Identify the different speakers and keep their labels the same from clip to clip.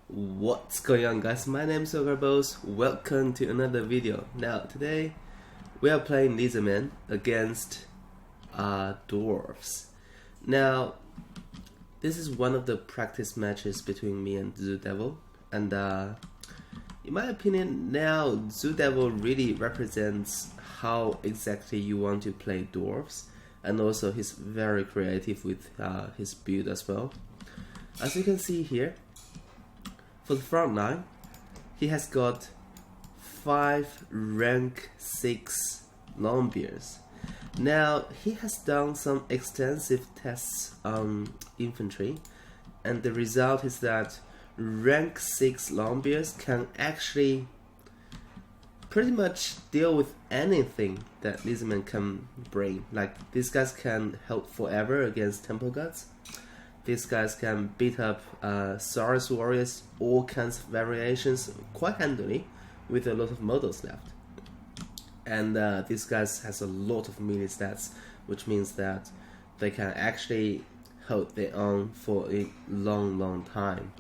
Speaker 1: What's going on, guys? My name is Ogrebos. Welcome to another video. Now today we are playing Lizardman against Dwarfs. Now this is one of the practice matches between me and TzuDevil, and in my opinion now TzuDevil really represents how exactly you want to play Dwarfs, and also he's very creative with his build as well. As you can see here, for the front line, he has got 5 rank 6 longbeards. Now, he has done some extensive tests on infantry, and the result is that rank 6 longbeards can actually pretty much deal with anything that Lizardman can bring. Like, these guys can help forever against temple guards. These guys can beat up Saurus warriors, all kinds of variations, quite handily, with a lot of models left. And these guys has a lot of melee stats, which means that they can actually hold their own for a long time.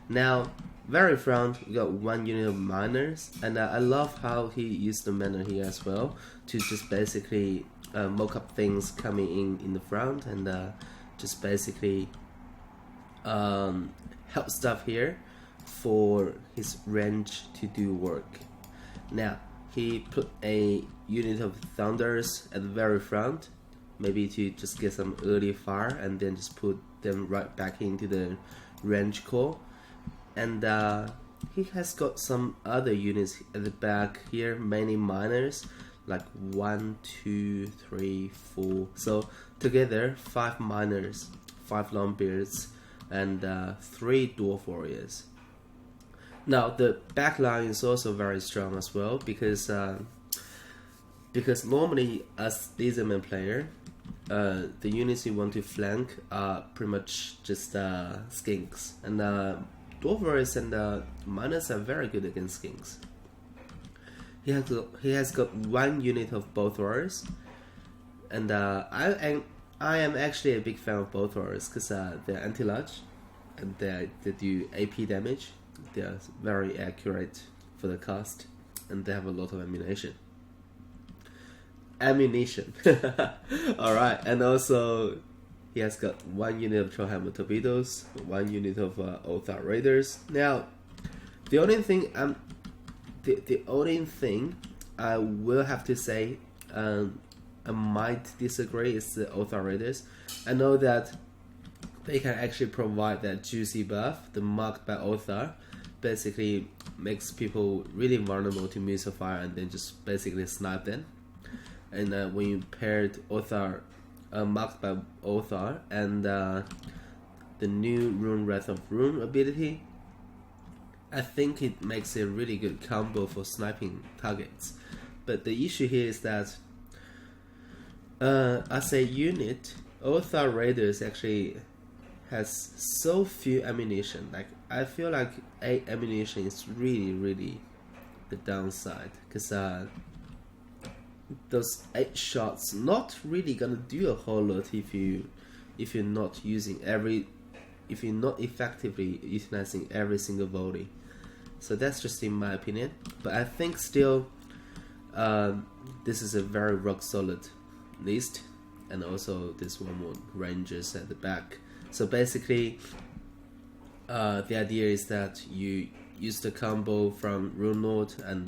Speaker 1: Now, very front, we got 1 unit of miners, and I love how he used the mana here as well to just basically mock up things coming in the front, and just basically help stuff here for his range to do work. Now he put a unit of thunders at the very front, maybe to just get some early fire, and then just put them right back into the range core. And he has got some other units at the back here, mainly miners, like 1, 2, 3, 4. So together 5 miners, 5 longbeards, and 3 dwarf warriors. Now the back line is also very strong as well, because normally as Lizardman player, the units you want to flank are pretty much just skinks, and dwarf warriors and miners are very good against skinks. He has got 1 unit of both warriors, and I am actually a big fan of both warriors because they're anti-large and they do AP damage. They are very accurate for the cast, and they have a lot of ammunition. Alright, and also he has got 1 unit of Warhammer torpedoes, 1 unit of Othar raiders. Now, the only thing I will have to say, I might disagree, is the Othar raiders. I know that they can actually provide that juicy buff. The marked by Othar basically makes people really vulnerable to missile fire, and then just basically snipe them. And when you paired Othar, marked by Othar, and the new Rune Wrath of Rune ability, I think it makes a really good combo for sniping targets. But the issue here is that as a unit, Othar Raiders actually has so few ammunition. Like, I feel like 8 ammunition is really the downside, because those 8 shots not really gonna do a whole lot if you're not effectively utilizing every single volley. So that's just in my opinion, but I think still this is a very rock solid list. And also this one more rangers at the back. So basically the idea is that you use the combo from Rune Lord and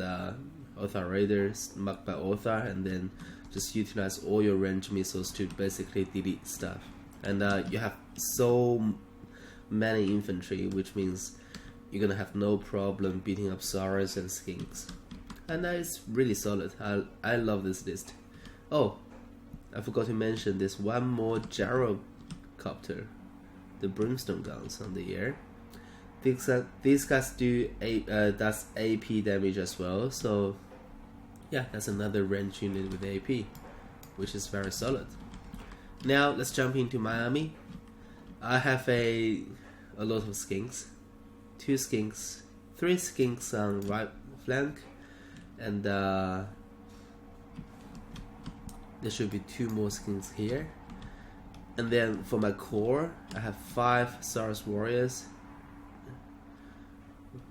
Speaker 1: Othar Raiders marked by Othar, and then just utilize all your range missiles to basically delete stuff. And you have so many infantry, which means you're gonna have no problem beating up Saurus and skinks. And it's really solid. I love this list. Oh, I forgot to mention this one more gyrocopter, the brimstone guns on the air. These guys do does AP damage as well. So yeah, that's another range unit with AP, which is very solid. Now let's jump into my army. I have a lot of skinks, 2 skinks, 3 skinks on right flank, and there should be 2 more skinks here. And then for my core, I have 5 Saurus warriors,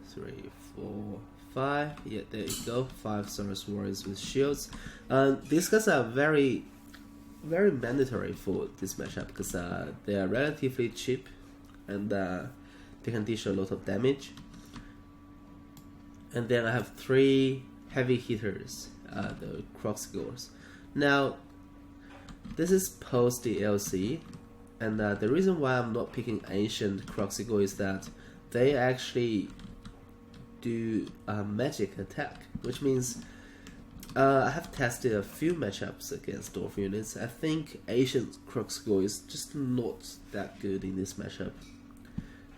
Speaker 1: 3, 4, 5. Yeah, there you go. 5 Saurus Warriors with shields. These guys are very mandatory for this matchup because they are relatively cheap and they can dish a lot of damage. And then I have 3 heavy hitters, the Croxigors. Now, this is post DLC, and the reason why I'm not picking ancient Croxigor is that they actually do magic attack, which means I have tested a few matchups against Dwarf units. I think ancient Croxigor is just not that good in this matchup.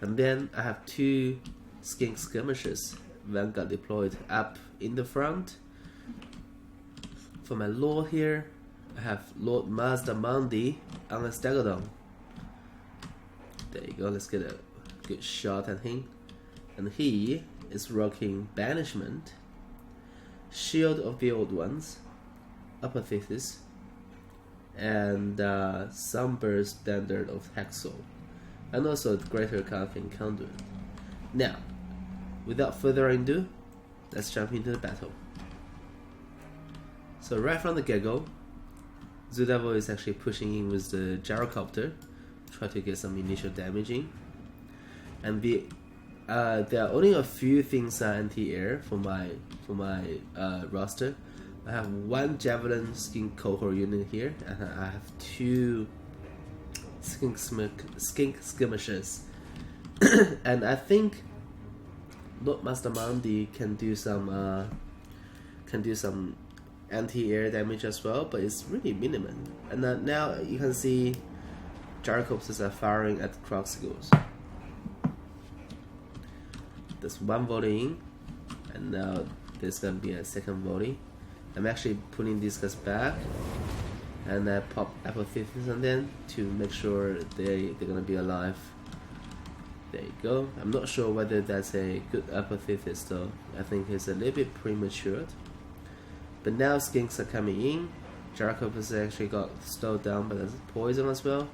Speaker 1: And then I have 2 Skink Skirmishers, Vanguard deployed up in the front. For my Lord here, I have Lord Mazdamandi on a Stegodon. There you go, let's get a good shot at him. And he is rocking Banishment, Shield of the Old Ones, Apathesis, and Sunburst Standard of Hexol, and also Greater Calvin Conduit. Now, without further ado, let's jump into the battle. So right from the get-go, TzuDevil is actually pushing in with the Gyrocopter, try to get some initial damage in. And there are only a few things anti-air for my roster. I have 1 Javelin Skink Cohort unit here, and I have 2 Skink Skirmishers. And I think Lord Mazdamandi can do some anti-air damage as well, but it's really minimum. And now you can see Gyrocopters are firing at Croxigors. There's 1 volley in, and now there's gonna be a second volley. I'm actually putting these guys back, and I pop Apathesis on them to make sure they're gonna be alive. There you go. I'm not sure whether that's a good Apathesis though. I think it's a little bit premature. But now Skinks are coming in. Gyrocopters actually got slowed down by the poison as well.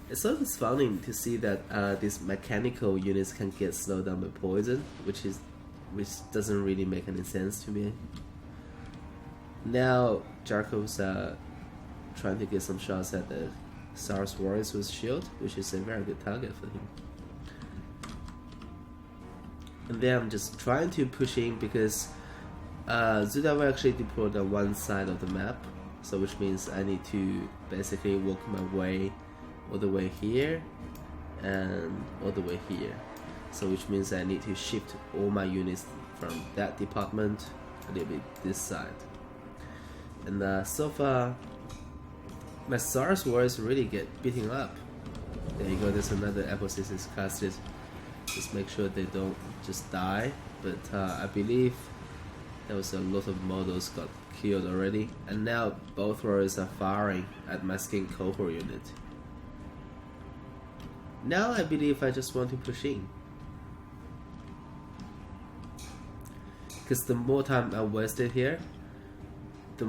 Speaker 1: It's always funny to see that these mechanical units can get slowed down by poison, which doesn't really make any sense to me. Now Gyrocopters are trying to get some shots at the Saurus Warriors with shield, which is a very good target for him. And then I'm just trying to push in because TzuDevil actually deployed on one side of the map, so which means I need to basically walk my way all the way here and all the way here. So which means I need to shift all my units from that department a little bit this side. And so far, my Saurus Warriors really get beaten up. There you go, there's another Apothesis casted. Just make sure they don't just die. But I believe there was a lot of models got killed already. And now both warriors are firing at my Skink Cohort unit. Now I believe I just want to push in. Because the more time I wasted here, the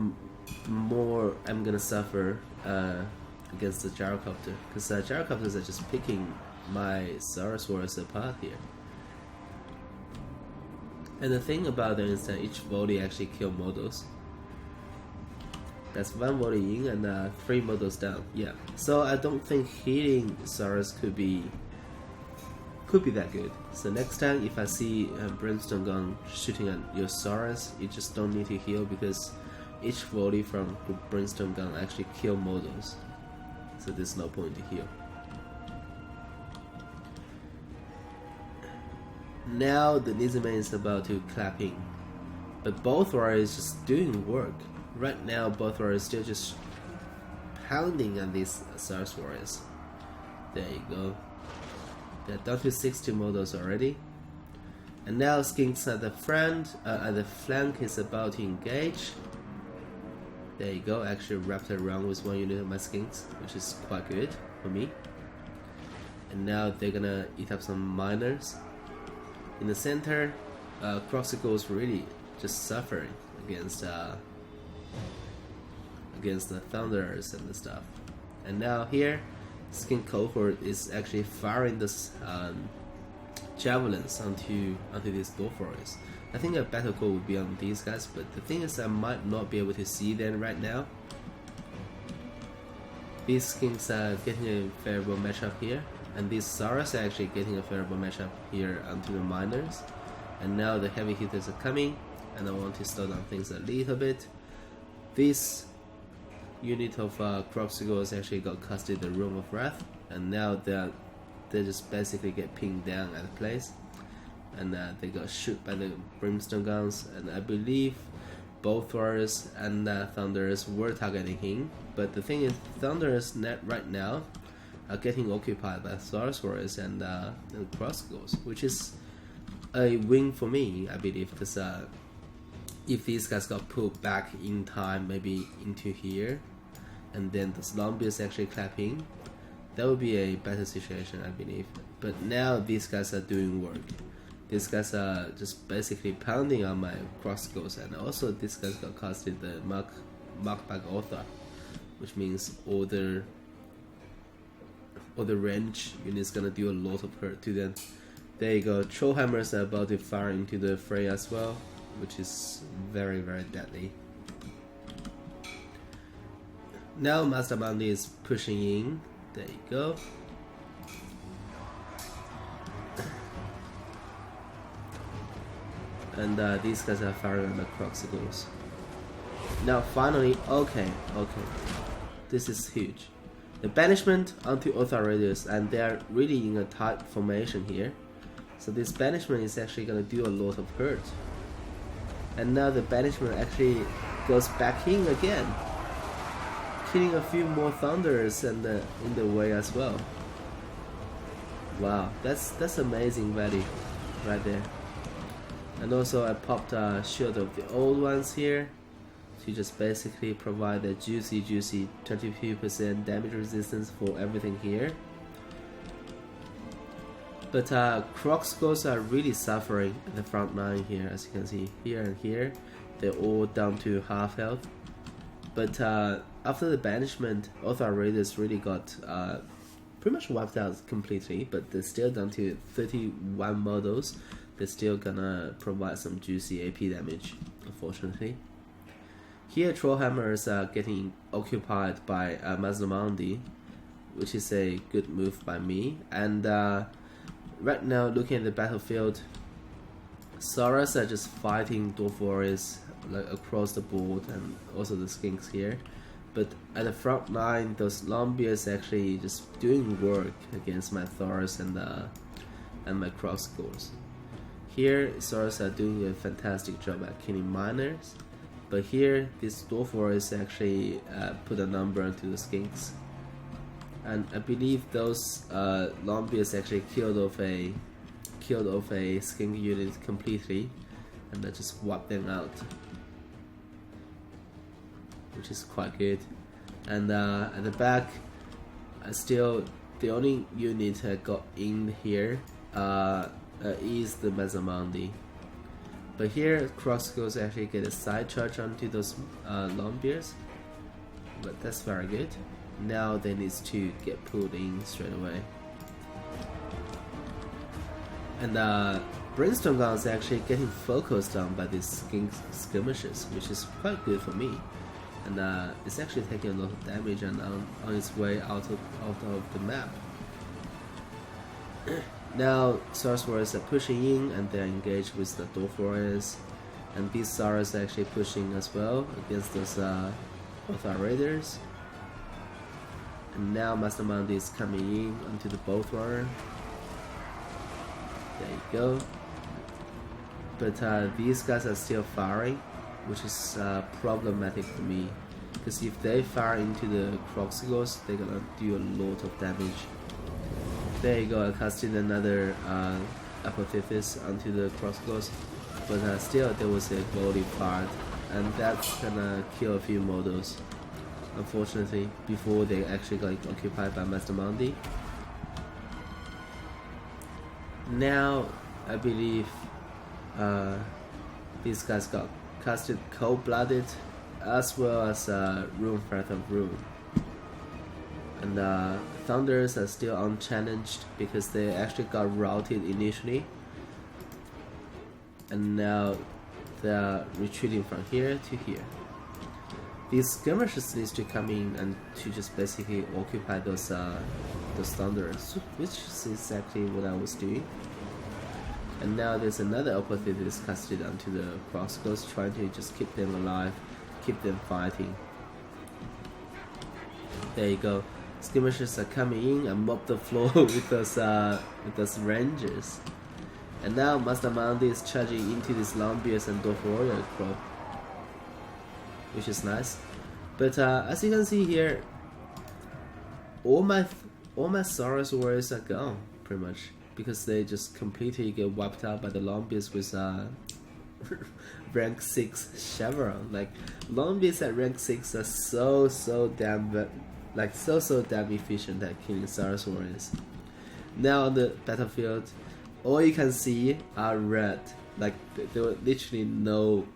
Speaker 1: more I'm gonna suffer against the Gyrocopter. Because Gyrocopters are just picking my Saurus Warriors apart here. And the thing about them is that each volley actually kills models. That's 1 volley in and 3 models down. Yeah. So I don't think hitting Saurus could be that good. So next time if I see a Brimstone Gun shooting at your Saurus, you just don't need to heal because each volley from Brimstone Gun actually kill models. So there's no point to heal. Now the Lizardman is about to clap in, but both warriors just doing work. Right now both warriors still just pounding on these Saurus Warriors. There you go. They're down to 60 models already. And now Skinks at the flank is about to engage. There you go, actually wrapped around with 1 unit of my Skinks, which is quite good for me. And now they're gonna eat up some miners. In the center, Croxigor is really just suffering against the Thunderers and the stuff. And now here, Skink Cohort is actually firing this javelins onto this Dwarf forest. I think a battle call would be on these guys, but the thing is I might not be able to see them right now. These skinks are getting a favorable matchup here, and these Saurus are actually getting a favorable matchup here onto the miners. And now the heavy hitters are coming, and I want to slow down things a little bit. This unit of Croxigors actually got casted the Room of Wrath, and now they just basically get pinned down at a place, and they got shot by the Brimstone guns, and I believe both Warriors and Thunderers were targeting him, but the thing is Thunderers right now are getting occupied by Saurus Warriors and Crossbows, which is a win for me, I believe, because if these guys got pulled back in time, maybe into here, and then the Slumbeers actually clapping, that would be a better situation, I believe. But now these guys are doing work. These guys are just basically pounding on my crossbows, and also this guys got casted the mark back author, which means all the range units gonna do a lot of hurt to them. There you go. Trollhammers are about to fire into the fray as well, which is very, very deadly. Now Master Mundi is pushing in. There you go. And these guys are firing on the Croxigors. Now finally, okay. This is huge. The banishment onto Author Raiders, and they are really in a tight formation here. So this banishment is actually going to do a lot of hurt. And now the banishment actually goes back in again, killing a few more Thunders and in the way as well. Wow, that's amazing value right there. And also I popped a Shield of the Old Ones here to just basically provide a juicy 22% damage resistance for everything here. But Croxigors are really suffering in the front line here, as you can see here and here. They're all down to half health. But after the banishment, Author Raiders really got pretty much wiped out completely, but they're still down to 31 models. They're still gonna provide some juicy AP damage, unfortunately. Here Trollhammers are getting occupied by Mazdamundi, which is a good move by me. And right now, looking at the battlefield, Saurus are just fighting Dwarf Warriors like across the board, and also the Skinks here. But at the front line, those Lombiers actually just doing work against my Thorus and my Crossbows. Here, Saurus are doing a fantastic job at killing miners, but here, this Dwarf Warriors actually put a number onto the Skinks. And I believe those Lombiers actually killed off a skink unit completely, and that just wiped them out, which is quite good. And at the back, still the only unit I got in here is the Mazdamundi. But here, Crossbows actually get a side charge onto those Lombiers, but that's very good. Now they need to get pulled in straight away. And Brimstone guns are actually getting focused on by these skink skirmishes, which is quite good for me. And it's actually taking a lot of damage and on its way out of the map. Now Saurus Warriors are pushing in, and they're engaged with the Dwarf Warriors, and these Saurus are actually pushing as well against those Author Raiders. And now Mazdamundi is coming in onto the Bolt Warrior. There you go. But these guys are still firing, which is problematic for me, because if they fire into the Croxigors, they're gonna do a lot of damage. There you go, I casted another Apotheosis onto the Crossbows, but still there was a body part, and that's gonna kill a few models, unfortunately, before they actually got occupied by Mazdamundi. Now, I believe these guys got casted Cold-Blooded, as well as Rune Breath of Rune. And Thunders are still unchallenged because they actually got routed initially. And now they're retreating from here to here. These skirmishers needs to come in and to just basically occupy those Thunders, which is exactly what I was doing. And now there's another opportunity that's casted onto the crossbows, trying to just keep them alive, keep them fighting. There you go. Skirmishers are coming in and mop the floor with those rangers. And now Master Mandi is charging into this Longbeards and Dwarf Warrior crop, which is nice. But as you can see here, all my Saurus Warriors are gone pretty much, because they just completely get wiped out by the Longbeards with rank 6 Chevron. Like, Longbeards at rank 6 are so damn efficient at killing Saurus Warriors. Now on the battlefield, all you can see are red. Like, there were literally no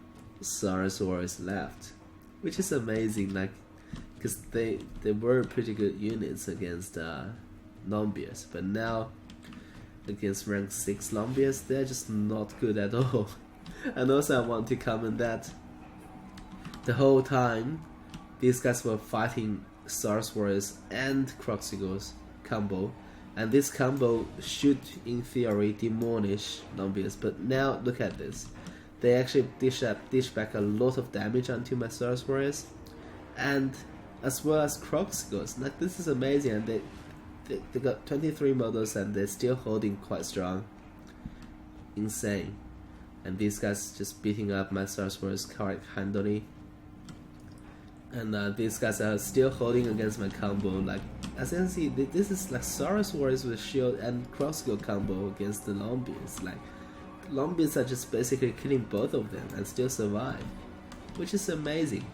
Speaker 1: Saurus Warriors left, which is amazing. Like, because they were pretty good units against Longbeards, but now against rank 6 Longbeards, they're just not good at all. And also I want to comment that the whole time these guys were fighting Saurus Warriors and Croxigos combo, and this combo should in theory demolish Longbeards, but now look at this. They actually dish back a lot of damage onto my Saurus Warriors, and as well as Croxigos. Like, this is amazing, and they got 23 models and they're still holding quite strong. Insane. And these guys just beating up my Saurus Warriors quite handily. And these guys are still holding against my combo. Like, as you can see, this is like Saurus Warriors with shield and crossbow combo against the Longbeards. Like, Longbeards are just basically killing both of them and still survive, which is amazing.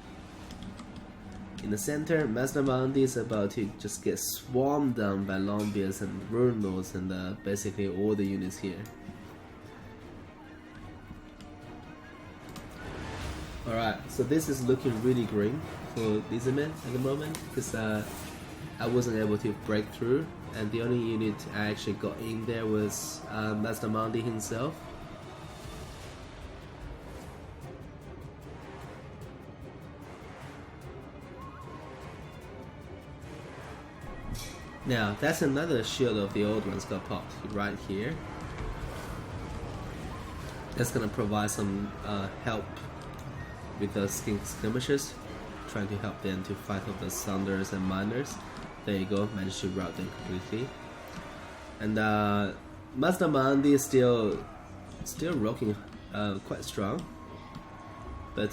Speaker 1: In the center, Master Mandi is about to just get swarmed down by Longbeards and Rune Lords and basically all the units here. Alright, so this is looking really green for Lizardman at the moment, because I wasn't able to break through, and the only unit I actually got in there was Master Mandi himself. Now, that's another shield of the old ones got popped right here. That's gonna provide some help with the skirmishers, trying to help them to fight off the Thunders and Miners. There you go, managed to rout them completely. And Master Mandi is still rocking quite strong. But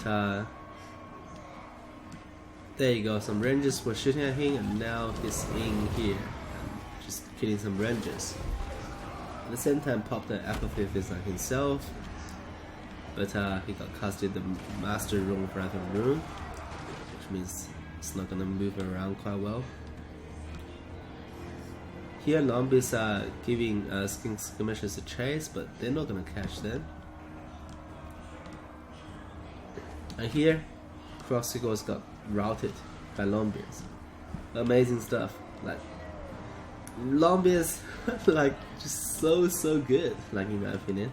Speaker 1: there you go, some rangers were shooting at him, and now he's in here, just killing some rangers. At the same time, popped the Apophysis on himself, but he got casted the Master Rune rather than Rune, which means it's not gonna move around quite well. Here, Longbeards are giving skirmishers a chase, but they're not gonna catch them. And here, Croxigos got routed by Longbeards. Amazing stuff. Like, Longbeards, like, just so good. Like, in my opinion,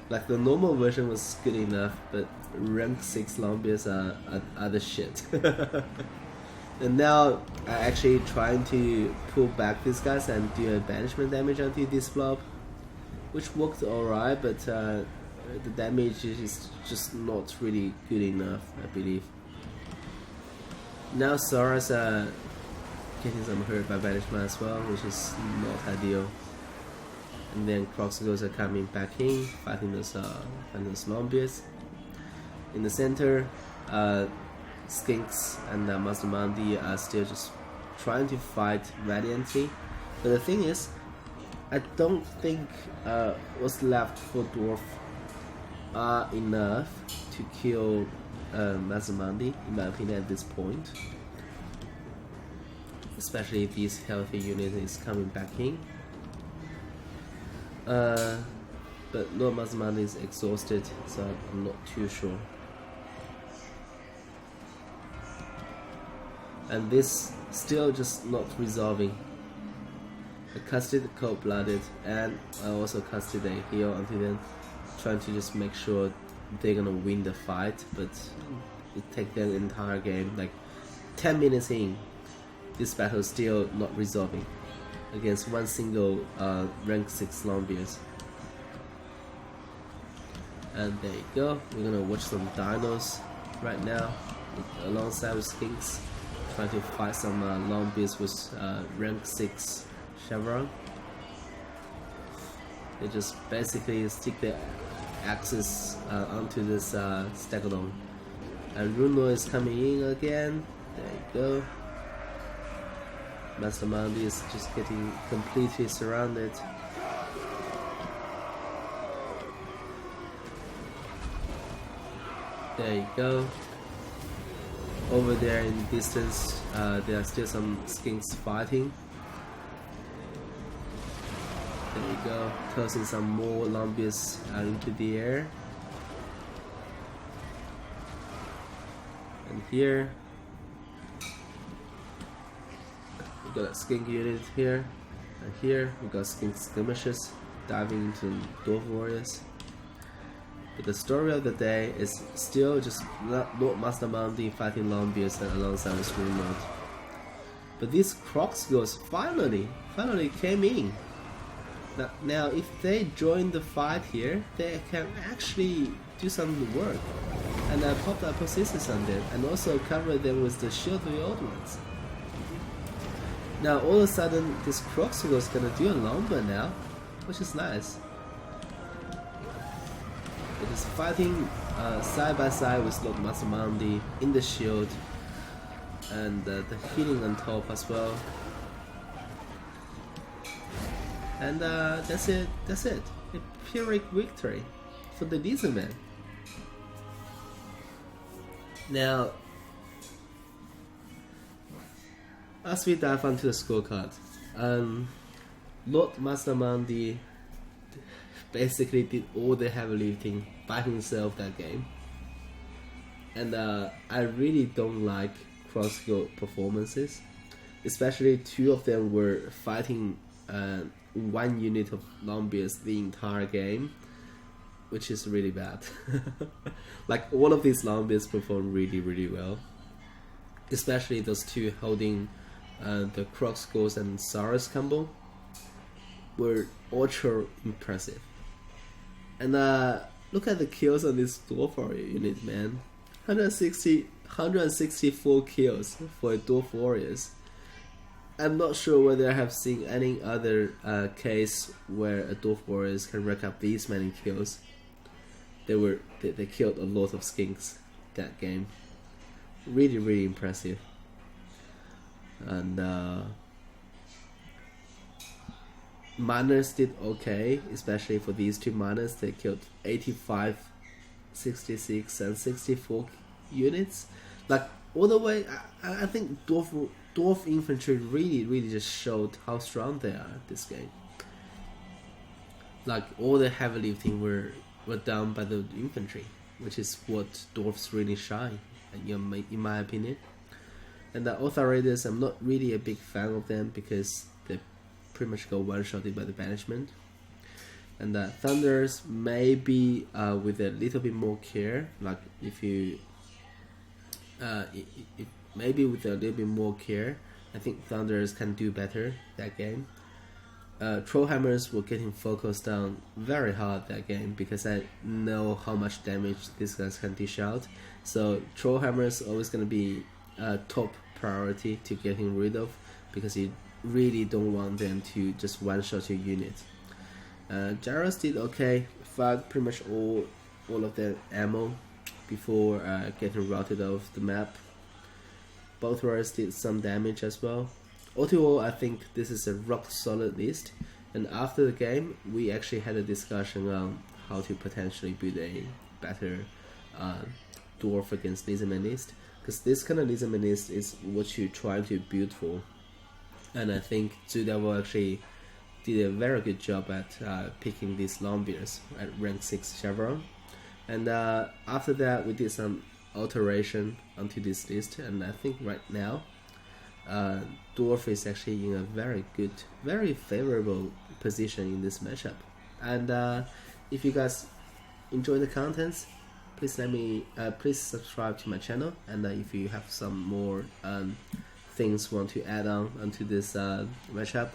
Speaker 1: like, the normal version was good enough, but rank 6 Longbeards are the shit. And now I actually trying to pull back these guys and do a banishment damage onto this blob, which worked alright, but the damage is just not really good enough, I believe. Now Saurus are getting some hurt by banishment as well, which is not ideal. And then Croxigos are coming back in, fighting those Longbeards. In the center, Skinks and Master Mandi are still just trying to fight valiantly. But the thing is, I don't think what's left for Dwarf are enough to kill Master Mandi, in my opinion, at this point. Especially if this healthy unit is coming back in. But Lord Master Mandi is exhausted, so I'm not too sure. and this still just not resolving. I casted Cold-Blooded, and I also casted a heal until then, trying to just make sure they're gonna win the fight, but it takes them the entire game, like 10 minutes in, this battle is still not resolving against one single rank 6 Longbeards. And there you go, we're gonna watch some dinos right now, alongside with Skinks, trying to fight some Longbeards with rank 6 Chevron. They just basically stick their axes onto this Stegodon. And Runo is coming in again. There you go. Master Mundi is just getting completely surrounded. There you go. Over there in the distance, there are still some Skinks fighting. There you go, tossing some more Longbeards into the air. And here, we got a Skink unit here. And here, we got Skink skirmishes diving into Dwarf warriors. But the story of the day is still just Lord Master Mundi fighting Longbeards and alongside the Scream Lord. But these Croxgulls finally came in. Now, if they join the fight here, they can actually do some work. And I popped up persistence on them, and also cover them with the shield of the old ones. Now, all of a sudden, this Croxgulls is gonna do a longbow now, which is nice. It is fighting side by side with Lord Master Mundi in the shield, and the healing on top as well. And that's it. A Pyrrhic victory for the Lizardman. Now, as we dive onto the scorecard, Lord Master Mundi basically did all the heavy lifting by himself that game. And I really don't like Crossguard performances, especially two of them were fighting one unit of Longbeards the entire game, which is really bad. Like, all of these Longbeards perform really well, especially those two holding the Croxgulls and Saurus combo were ultra impressive. And look at the kills on this Dwarf warrior unit, man. 164 kills for Dwarf warriors. I'm not sure whether I have seen any other case where a Dwarf warriors can rack up these many kills. They killed a lot of Skinks that game. Really impressive. And miners did okay, especially for these two miners. They killed 85, 66 and 64 units. Like, all the way, I think Dwarf infantry really just showed how strong they are this game. Like, all the heavy lifting were done by the infantry, which is what Dwarfs really shine, in my opinion. And the Authorators, I'm not really a big fan of them because they pretty much go one-shotted by the banishment. And the Thunders, maybe with a little bit more care, like if you maybe with a little bit more care, I think Thunders can do better that game. Trollhammers were getting focused on very hard that game because I know how much damage these guys can dish out. So Trollhammers always going to be top priority to getting rid of, because you really don't want them to just one-shot your unit. Gyros did okay, fired pretty much all of their ammo before getting routed off the map. Both warriors did some damage as well. All to all, I think this is a rock solid list, and after the game we actually had a discussion on how to potentially build a better Dwarf against Lizardman list, because this kind of Lizardman list is what you try to build for. And I think TzuDevil actually did a very good job at picking these Longbeards at rank 6 Chevron. And after that we did some alteration onto this list, and I think right now Dwarf is actually in a very good, very favorable position in this matchup. And if you guys enjoy the contents, please please subscribe to my channel. And if you have some more things want to add on onto this matchup,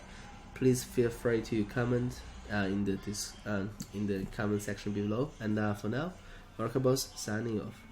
Speaker 1: please feel free to comment in the comment section below. And for now, Warhammer signing off.